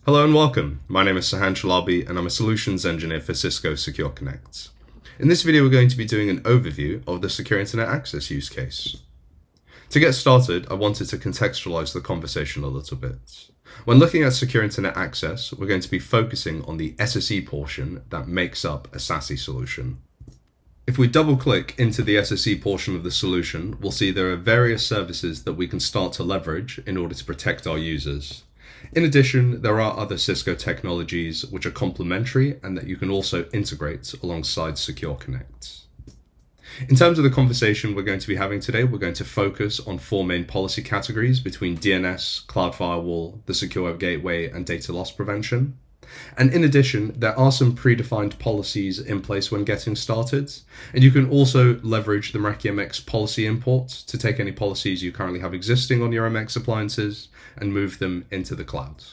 Hello and welcome. My name is Sahan Chalabi and I'm a Solutions Engineer for Cisco Secure Connect. In this video we're going to be doing an overview of the Secure Internet Access use case. To get started, I wanted to contextualize the conversation a little bit. When looking at Secure Internet Access, we're going to be focusing on the SSE portion that makes up a SASE solution. If we double click into the SSE portion of the solution, we'll see there are various services that we can start to leverage in order to protect our users. In addition, there are other Cisco technologies which are complementary and that you can also integrate alongside Secure Connect. In terms of the conversation we're going to be having today, we're going to focus on four main policy categories between DNS, Cloud Firewall, the Secure Web Gateway, and data loss prevention. And in addition, there are some predefined policies in place when getting started, and you can also leverage the Meraki MX policy import to take any policies you currently have existing on your MX appliances and move them into the cloud.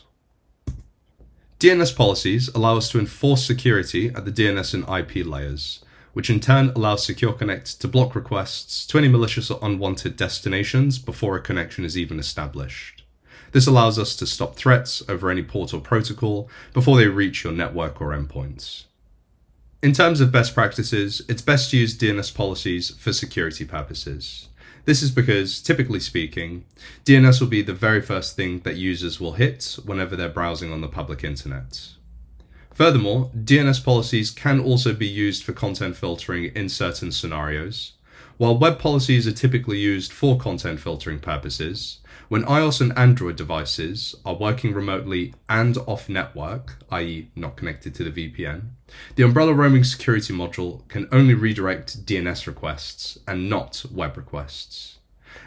DNS policies allow us to enforce security at the DNS and IP layers, which in turn allows Secure Connect to block requests to any malicious or unwanted destinations before a connection is even established. This allows us to stop threats over any port or protocol before they reach your network or endpoints. In terms of best practices, it's best to use DNS policies for security purposes. This is because, typically speaking, DNS will be the very first thing that users will hit whenever they're browsing on the public internet. Furthermore, DNS policies can also be used for content filtering in certain scenarios. While web policies are typically used for content filtering purposes, when iOS and Android devices are working remotely and off network, i.e. not connected to the VPN, the umbrella roaming security module can only redirect DNS requests and not web requests.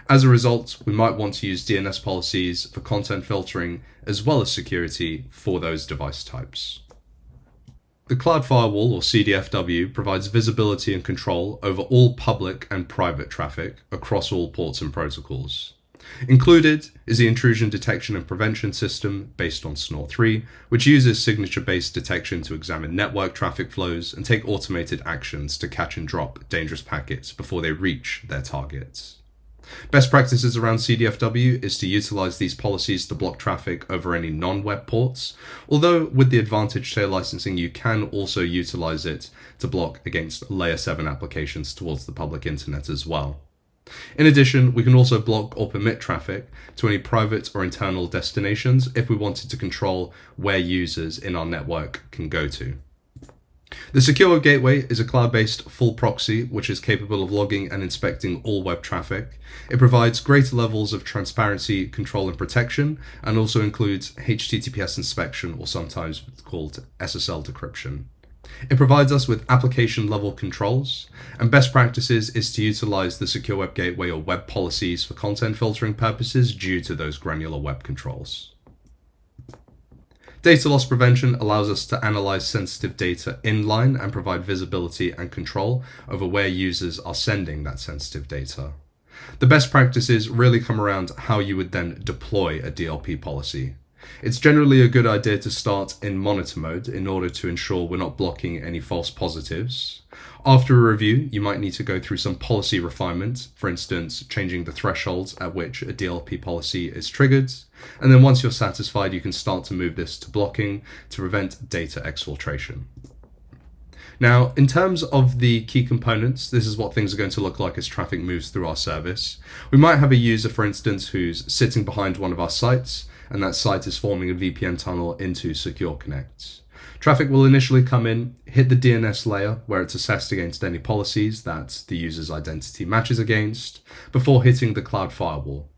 As a result, we might want to use DNS policies for content filtering as well as security for those device types. The Cloud Firewall, or CDFW, provides visibility and control over all public and private traffic across all ports and protocols. Included is the intrusion detection and prevention system based on SNOR3, which uses signature-based detection to examine network traffic flows and take automated actions to catch and drop dangerous packets before they reach their targets. Best practices around CDFW is to utilize these policies to block traffic over any non-web ports, although with the advantage tail licensing you can also utilize it to block against layer 7 applications towards the public internet as well. In addition, we can also block or permit traffic to any private or internal destinations if we wanted to control where users in our network can go to. The Secure Web Gateway is a cloud-based full proxy which is capable of logging and inspecting all web traffic. It provides greater levels of transparency, control and protection, and also includes HTTPS inspection, or sometimes called SSL decryption. It provides us with application-level controls, and best practices is to utilize the Secure Web Gateway or web policies for content filtering purposes due to those granular web controls. Data loss prevention allows us to analyze sensitive data inline and provide visibility and control over where users are sending that sensitive data. The best practices really come around how you would then deploy a DLP policy. It's generally a good idea to start in monitor mode in order to ensure we're not blocking any false positives. After a review, you might need to go through some policy refinement, for instance, changing the thresholds at which a DLP policy is triggered. And then once you're satisfied, you can start to move this to blocking to prevent data exfiltration. Now, in terms of the key components, this is what things are going to look like as traffic moves through our service. We might have a user, for instance, who's sitting behind one of our sites, and that site is forming a VPN tunnel into Secure Connect. Traffic will initially come in, hit the DNS layer where it's assessed against any policies that the user's identity matches against, before hitting the Cloud Firewall.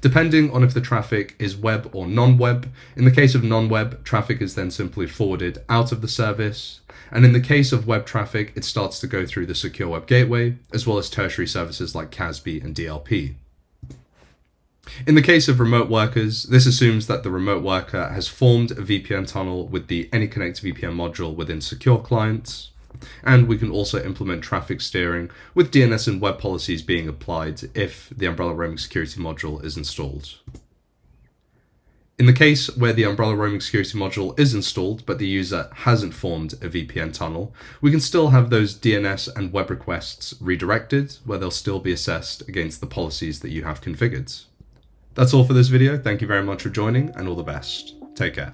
Depending on if the traffic is web or non-web, in the case of non-web, traffic is then simply forwarded out of the service, and in the case of web traffic, it starts to go through the Secure Web Gateway, as well as tertiary services like CASB and DLP. In the case of remote workers, this assumes that the remote worker has formed a VPN tunnel with the AnyConnect VPN module within Secure Clients, and we can also implement traffic steering with DNS and web policies being applied if the umbrella roaming security module is installed. In the case where the umbrella roaming security module is installed but the user hasn't formed a VPN tunnel, we can still have those DNS and web requests redirected where they'll still be assessed against the policies that you have configured. That's all for this video. Thank you very much for joining and all the best. Take care.